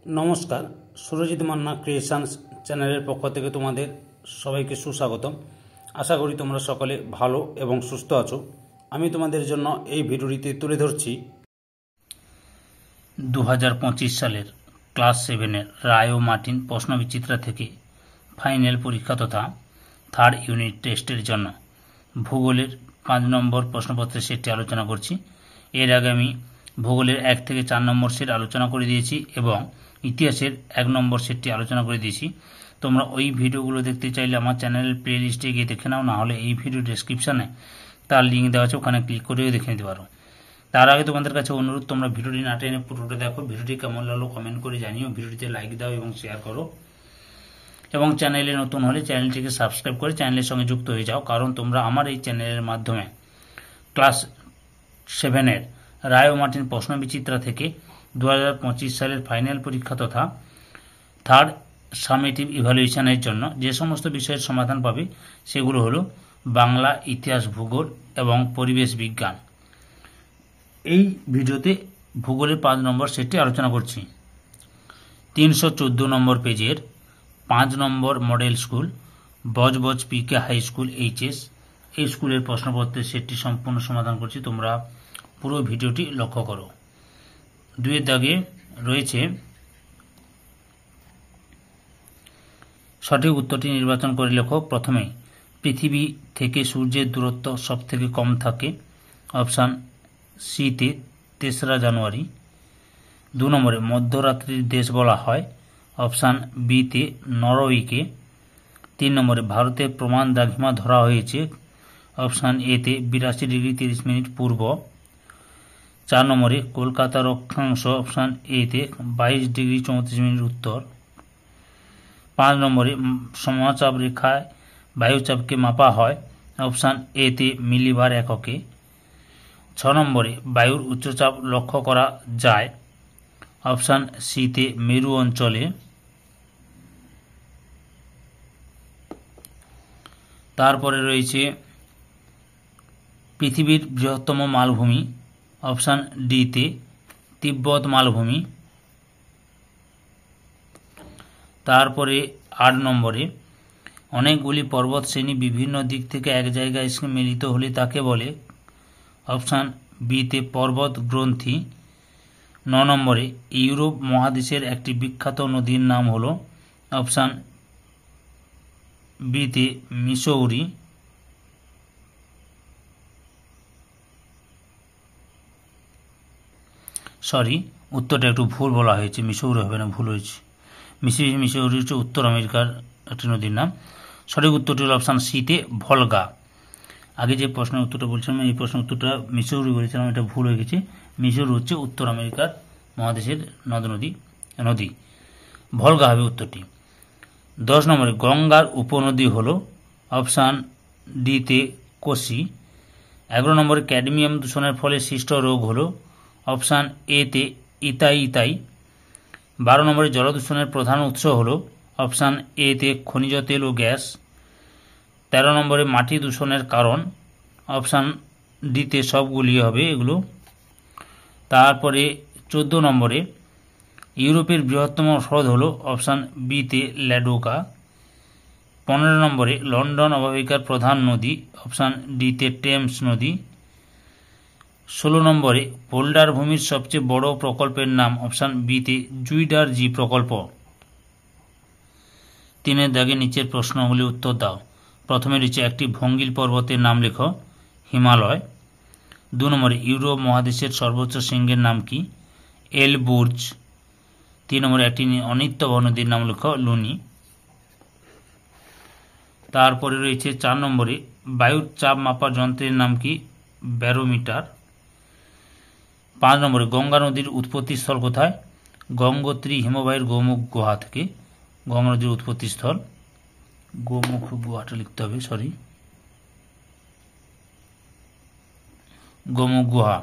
নমস্কার, সুরজিৎ মান্না ক্রিয়েশনস চ্যানেলের পক্ষ থেকে তোমাদের সবাইকে সুস্বাগতম। আশা করি তোমরা সকলে ভালো এবং সুস্থ আছো। আমি তোমাদের জন্য এই ভিডিওটিতে তুলে ধরছি 2025 সালের ক্লাস 7-এর রায় ও মার্টিন প্রশ্নবিচিত্রা থেকে ফাইনাল পরীক্ষা তথা থার্ড ইউনিট টেস্টের জন্য ভূগোলের 5 নম্বর প্রশ্নপত্রের সেটটি আলোচনা করছি। এর আগে আমি ভূগোলের 1 থেকে 4 নম্বর সেট আলোচনা করে দিয়েছি এবং ইতিহাসের 1 নম্বর সেটটি আলোচনা করে দিয়েছি। তোমরা ওই ভিডিওগুলো দেখতে চাইলে আমার চ্যানেলের প্লে লিস্টে গিয়ে দেখে নাও, না হলে এই ভিডিও ডেসক্রিপশানে তার লিঙ্ক দেওয়া আছে, ওখানে ক্লিক করেও দেখে নিতে পারো। তার আগে তোমাদের কাছে অনুরোধ, তোমরা ভিডিওটি না টেনে পুরোটা দেখো। ভিডিওটি কেমন লাগলো কমেন্ট করে জানিও, ভিডিওটিতে লাইক দাও এবং শেয়ার করো, এবং চ্যানেলে নতুন হলে চ্যানেলটিকে সাবস্ক্রাইব করে চ্যানেলের সঙ্গে যুক্ত হয়ে যাও, কারণ তোমরা আমার এই চ্যানেলের মাধ্যমে ক্লাস 7-এর রায় ও মার্টিন প্রশ্নবিচিত্রা থেকে 2025 সালের ফাইনাল পরীক্ষা তথা থার্ড সামেটিভ ইভ্যালুয়েশনের জন্য যে সমস্ত বিষয়ের সমাধান পাবে সেগুলো হলো বাংলা, ইতিহাস, ভূগোল এবং পরিবেশ বিজ্ঞান। এই ভিডিওতে ভূগোলের 5 নম্বর সেটটি আলোচনা করছি। 314 নম্বর পেজের 5 নম্বর মডেল স্কুল বজবজ পিকে হাই স্কুল এইচএস, এই স্কুলের প্রশ্নপত্রের সেটটি সম্পূর্ণ সমাধান করছি। তোমরা পুরো ভিডিওটি লক্ষ্য করো। 2-এর দাগে রয়েছে সঠিক উত্তরটি নির্বাচন করে লেখো। প্রথমে, পৃথিবী থেকে সূর্যের দূরত্ব সব থেকে কম থাকে। অপশান সিতে 3রা জানুয়ারি। 2 নম্বরে, মধ্যরাত্রির দেশ বলা হয়। অপশান বিতে নরওয়েকে। 3 নম্বরে, ভারতের প্রমাণ দ্রাঘিমা ধরা হয়েছে। অপশান এতে 82 ডিগ্রি 30 মিনিট পূর্ব। 4 নম্বরে, কলকাতার অক্ষাংশ। অপশান এতে 22 ডিগ্রি 34 মিনিট উত্তর। 5 নম্বরে, সমচাপ রেখায় বায়ুচাপকে মাপা হয়। অপশান এতে মিলিবার এককে। 6 নম্বরে, বায়ুর উচ্চচাপ লক্ষ্য করা যায়। অপশান সিতে মেরু অঞ্চলে। তারপরে রয়েছে পৃথিবীর বৃহত্তম মালভূমি। অপশান ডিতে তিব্বত মালভূমি। তারপরে 8 নম্বরে, অনেকগুলি পর্বত শ্রেণী বিভিন্ন দিক থেকে এক জায়গায় এসে মিলিত হলে তাকে বলে। অপশান বিতে পর্বত গ্রন্থি। 9 নম্বরে, ইউরোপ মহাদেশের একটি বিখ্যাত নদীর নাম হল। অপশান বিতে মিসৌরি। সরি, উত্তরটা একটু ভুল বলা হয়েছে, মিসৌরি হবে না, ভুল হয়েছে। মিসৌরি হচ্ছে উত্তর আমেরিকার একটি নদীর নাম। সঠিক উত্তরটি হল অপশান সিতে ভলগা। আগে যে প্রশ্নের উত্তরটা বলছিলাম, এই প্রশ্নের উত্তরটা মিসৌরি বলেছিলাম, এটা ভুল হয়ে গেছে। মিসৌরি হচ্ছে উত্তর আমেরিকার মহাদেশের নদী, ভলগা হবে উত্তরটি। 10 নম্বরে, গঙ্গার উপনদী হল। অপশান ডিতে কোসি। 11 নম্বরে, ক্যাডমিয়াম দূষণের ফলে সৃষ্ট রোগ হল। অপশান এতে ইতাই। 12 নম্বরে, জলদূষণের প্রধান উৎস হল। অপশান এতে খনিজ তেল ও গ্যাস। 13 নম্বরে, মাটি দূষণের কারণ। অপশান ডিতে সবগুলি হবে এগুলো। তারপরে 14 নম্বরে, ইউরোপের বৃহত্তম হ্রদ হল। অপশান বিতে ল্যাডোকা। 15 নম্বরে, লন্ডন অববাহিকার প্রধান নদী। অপশান ডিতে টেমস নদী। 16 নম্বরে, পোল্ডার ভূমির সবচেয়ে বড় প্রকল্পের নাম। অপশান বিতে জুইডার জি প্রকল্প। 3-এর দাগে নিচের প্রশ্নগুলি উত্তর দাও। প্রথমে রয়েছে, একটি ভঙ্গিল পর্বতের নাম লেখো। হিমালয়। 2 নম্বরে, ইউরোপ মহাদেশের সর্বোচ্চ শৃঙ্গের নাম কি? এলবুর্জ। 3 নম্বরে, একটি অনিত্যভ নদীর নাম লেখো। লুনি। তারপরে রয়েছে 4 নম্বরে, বায়ুর চাপ মাপার যন্ত্রের নাম কি? ব্যারোমিটার। 5 নম্বরে, গঙ্গা নদীর উৎপত্তি স্থল কোথায়? গঙ্গোত্রী হিমবাহের গোমুখ গুহা থেকে গঙ্গা নদীর উৎপত্তি স্থল। গোমুখ গুহাটা লিখতে হবে, সরি, গোমুখ গুহা।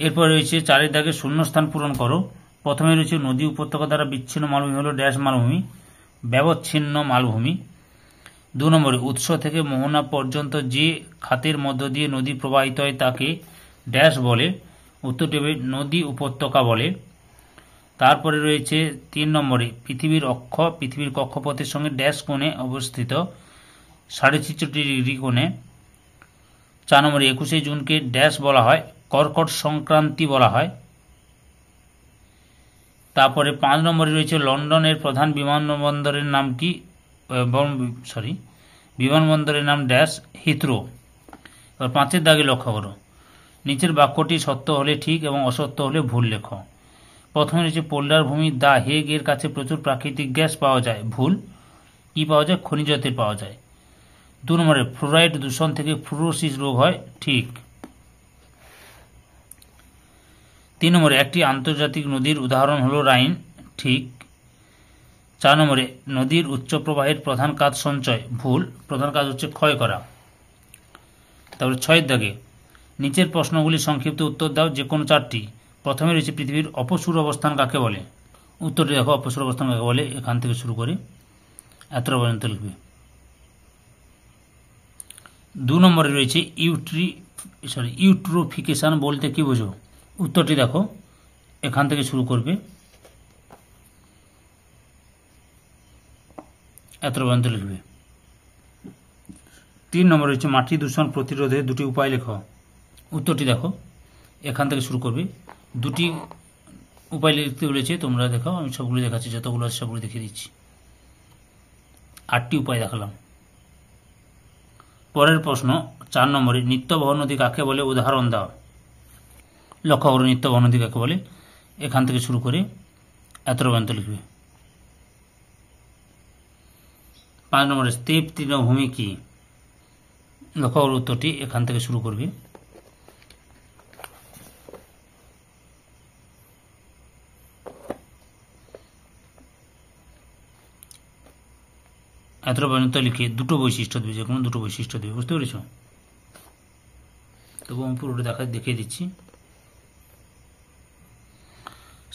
এরপর রয়েছে 4-এর দাগে শূন্যস্থান পূরণ করো। প্রথমে রয়েছে, নদী উপত্যকা দ্বারা বিচ্ছিন্ন মালভূমি হল ড্যাশ মালভূমি? ব্যবচ্ছিন্ন মালভূমি। 2 নম্বরে, উৎস থেকে মোহনা পর্যন্ত যে খাতের মধ্য দিয়ে নদী প্রবাহিত হয় তাকে ড্যাশ বলে? উত্তরটি হবে নদী উপত্যকা বলে। তারপরে রয়েছে 3 নম্বরে পৃথিবীর অক্ষ পৃথিবীর কক্ষপথের সঙ্গে ড্যাশ কোণে অবস্থিত 66.5 ডিগ্রি কোণে। 4 নম্বরে 21শে জুনকে ড্যাশ বলা হয়, কর্কট সংক্রান্তি বলা হয়। তারপরে 5 নম্বরে রয়েছে লন্ডনের প্রধান বিমানবন্দরের নাম কি, বিমানবন্দরের নাম ড্যাশ হিথ্রো। এবার 5-এর দাগে লক্ষ্য করো, নিচের বাক্যটি সত্য হলে ঠিক এবং অসত্য হলে ভুল লেখো। প্রথমে রয়েছে পোল্ডার ভূমি দ্য হেগ এর কাছে প্রচুর প্রাকৃতিক গ্যাস পাওয়া যায়, ভুল। কি পাওয়া যায়? খনিজ তেল পাওয়া যায়। 2 নম্বরে ফ্লোরাইড দূষণ থেকে ফ্লুরোসিস রোগ হয়, ঠিক। 3 নম্বরে একটি আন্তর্জাতিক নদীর উদাহরণ হলো রাইন, ঠিক। 4 নম্বরে নদীর উচ্চ প্রবাহের প্রধান কাজ সঞ্চয়, ভুল। প্রধান কাজ হচ্ছে ক্ষয় করা। তারপরে 6-এর দাগে নিচের প্রশ্নগুলি সংক্ষিপ্ত উত্তর দাও, যে কোনো 4টি। প্রথমে রয়েছে পৃথিবীর অপসূর অবস্থান কাকে বলে? উত্তরটি দেখো, অপসূর অবস্থান কাকে বলে, এখান থেকে শুরু করে এতটা পর্যন্ত লিখবে। 2 নম্বরে রয়েছে ইউট্রোফিকেশন বলতে কি বোঝো? উত্তরটি দেখো, এখান থেকে শুরু করবে এতটা পর্যন্ত লিখবে। 3 নম্বরে রয়েছে মাটি দূষণ প্রতিরোধে 2টি উপায় লেখো। উত্তরটি দেখো, এখান থেকে শুরু করবে। 2টি উপায় লিখতে বলেছে, তোমরা দেখো, আমি সবগুলো দেখাচ্ছি, যতগুলো আছে সবগুলো দেখিয়ে দিচ্ছি। 8টি উপায় দেখালাম। পরের প্রশ্ন 4 নম্বরে নিত্যবহ নদী কাকে বলে, উদাহরণ দাও। লক্ষ্য করো, নিত্যবহ নদী কাকে বলে, এখান থেকে শুরু করে এতটা পর্যন্ত লিখবে। 5 নম্বরে স্টেপ তৃণভূমি কি? লক্ষ্য করো, উত্তরটি এখান থেকে শুরু করবে। এতটা পর্যন্ত লিখে 2টো বৈশিষ্ট্য দেবে, যে কোনো 2টো বৈশিষ্ট্য দেবে, বুঝতে পেরেছ? তবু আমি পুরোটা দেখিয়ে দিচ্ছি।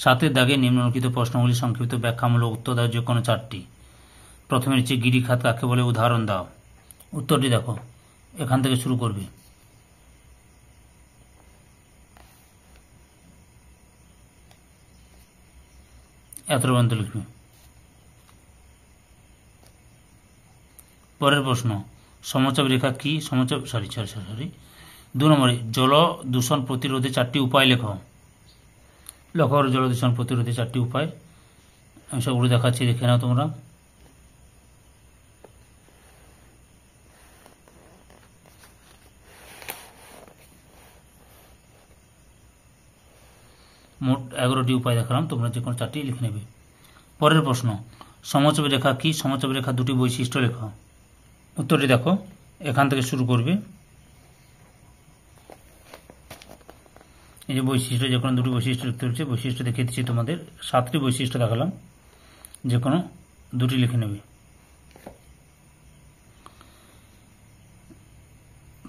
7-এর দাগে নিম্নলিখিত প্রশ্নগুলি সংক্ষিপ্ত ব্যাখ্যামূলক উত্তর দাও, যে কোনো 4টি। প্রথমে হচ্ছে গিরিখাত কাকে বলে, উদাহরণ দাও। উত্তরটি দেখো, এখান থেকে শুরু করবে। এতটা পর্যন্ত লিখবে। পরের প্রশ্ন সমচাপ রেখা কি? 2 নম্বরে জল দূষণ প্রতিরোধে 4টি উপায় লেখো। লক্ষ্য করো, জল দূষণ প্রতিরোধে 4টি উপায়, আমি সবগুলো দেখাচ্ছি, দেখে নাও তোমরা। মোট 11টি উপায় দেখালাম, তোমরা যে কোনো 4টি লিখে নেবে। পরের প্রশ্ন সমচাপ রেখা কি? সমচাপ রেখা 2টি বৈশিষ্ট্য লেখো। উত্তরটি দেখো, এখান থেকে শুরু করবে। এই যে বৈশিষ্ট্য, যে কোনো 2টি বৈশিষ্ট্য লিখতে হচ্ছে, বৈশিষ্ট্য দেখিয়ে দিচ্ছি তোমাদের। 7টি বৈশিষ্ট্য দেখালাম, যে কোনো 2টি লিখে নেবে।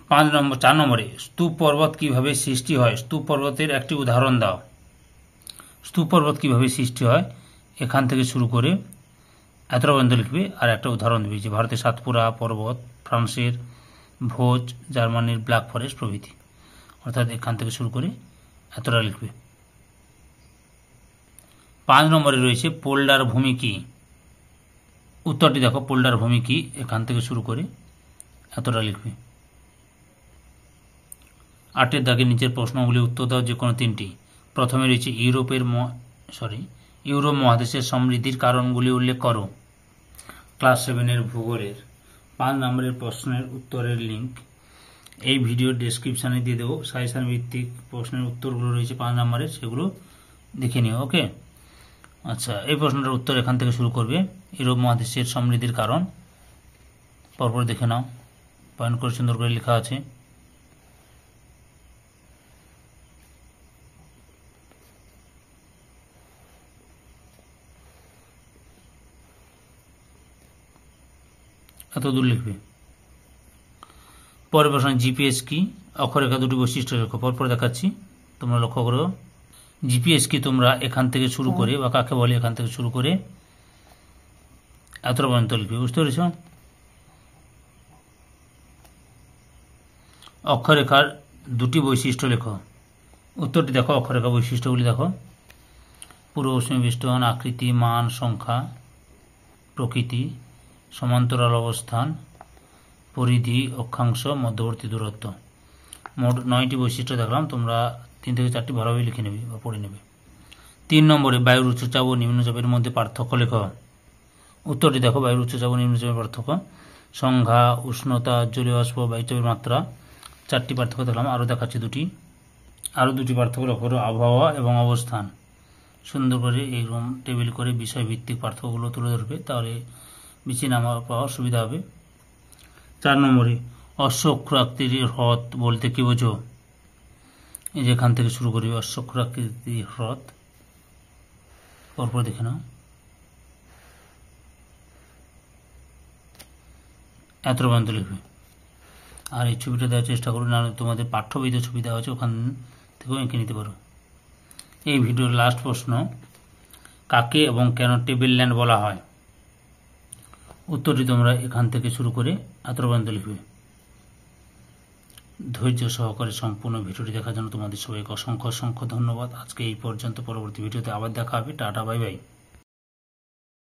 4 নম্বরে স্তূপ পর্বত কিভাবে সৃষ্টি হয়? স্তূপ পর্বতের একটি উদাহরণ দাও। স্তূপ পর্বত কিভাবে সৃষ্টি হয়, এখান থেকে শুরু করে এতটা পর্যন্ত লিখবে, আর একটা উদাহরণ দেবে, যে ভারতের সাতপুরা পর্বত, ফ্রান্সের ভোজ, জার্মানির ব্ল্যাক ফরেস্ট প্রভৃতি। অর্থাৎ এখান থেকে শুরু করে এতটা লিখবে। 5 নম্বরে রয়েছে পোল্ডার ভূমি কি? উত্তরটি দেখো, পোল্ডার ভূমি কি, এখান থেকে শুরু করে এতটা লিখবে। 8-এর দাগে নিচের প্রশ্নগুলি উত্তর দাও, যে কোনো 3টি। প্রথমে রয়েছে ইউরোপ মহাদেশের সমৃদ্ধির কারণগুলি উল্লেখ করো। ক্লাস 7-এর ভূগোলের 5 নম্বরের প্রশ্নের উত্তরের লিঙ্ক এই ভিডিওর ডেসক্রিপশানে দিয়ে দেবো। সাজেশন ভিত্তিক প্রশ্নের উত্তরগুলো রয়েছে 5 নম্বরের, সেগুলো দেখে নিও, ওকে। আচ্ছা, এই প্রশ্নটার উত্তর এখান থেকে শুরু করবে। ইউরোপ মহাদেশের সমৃদ্ধির কারণ পরপর দেখে নাও, পয়েন্ট করে সুন্দর করে লেখা আছে। এত দূর লিখবে। পরের প্রশ্ন জিপিএস কি? অক্ষরেখা 2টি বৈশিষ্ট্য লেখো। পরপর দেখাচ্ছি, তোমরা লক্ষ্য করো। জিপিএস কি তোমরা এখান থেকে শুরু করে, বা কাকে বলে, এখান থেকে শুরু করে এতটা পর্যন্ত লিখবে, বুঝতে পেরেছ? অক্ষরেখার 2টি বৈশিষ্ট্য লেখো। উত্তরটি দেখো, অক্ষরেখা বৈশিষ্ট্যগুলি দেখো। পূর্ব পশ্চিম বেষ্টন, আকৃতি, মান, সংখ্যা, প্রকৃতি, সমান্তরাল অবস্থান, পরিধি, অক্ষাংশ, মধ্যবর্তী দূরত্ব। মোট 9টি বৈশিষ্ট্য দেখলাম, তোমরা 3 থেকে 4টি ভালোভাবে লিখে নেবে বা পড়ে নেবে। 3 নম্বরে বায়ুর উচ্চচাপ ও নিম্নচাপের মধ্যে পার্থক্য লেখ। উত্তরটি দেখো, বায়ুর উচ্চচাপ ও নিম্নচাপের পার্থক্য: সংখ্যা, উষ্ণতা, জলীয় বাষ্প, বায়ুচাপের মাত্রা। 4টি পার্থক্য দেখলাম, আরও দেখাচ্ছি আরও দুটি পার্থক্য লক্ষ্য করো: আবহাওয়া এবং অবস্থান। সুন্দর করে এইরকম টেবিল করে বিষয়ভিত্তিক পার্থক্যগুলো তুলে ধরবে, তাহলে বেশি নাম্বার পাওয়ার সুবিধা হবে। 4 নম্বরে অশ্বক্ষুরাকৃতির হ্রদ বলতে কি বোঝো? এই যে এখান থেকে শুরু করি, অশ্বক্ষুরাকৃতির হ্রদ পরপর দেখে নাও। এত পর্যন্ত লিখবে। আর এই ছবিটা দেওয়ার চেষ্টা করো, না তোমাদের পাঠ্য বইতে ছবি দেওয়া আছে, ওখান থেকেও এঁকে নিতে পারো। এই ভিডিওর লাস্ট প্রশ্ন: কাকে এবং কেন টেবিল ল্যান্ড বলা হয়? উত্তরটি তোমরা এখান থেকে শুরু করে এত পর্যন্ত লিখবে। ধৈর্য সহকারে সম্পূর্ণ ভিডিওটি দেখার জন্য তোমাদের সবাইকে অসংখ্য অসংখ্য ধন্যবাদ। আজকে এই পর্যন্ত, পরবর্তী ভিডিওতে আবার দেখা হবে। Tata, bye bye.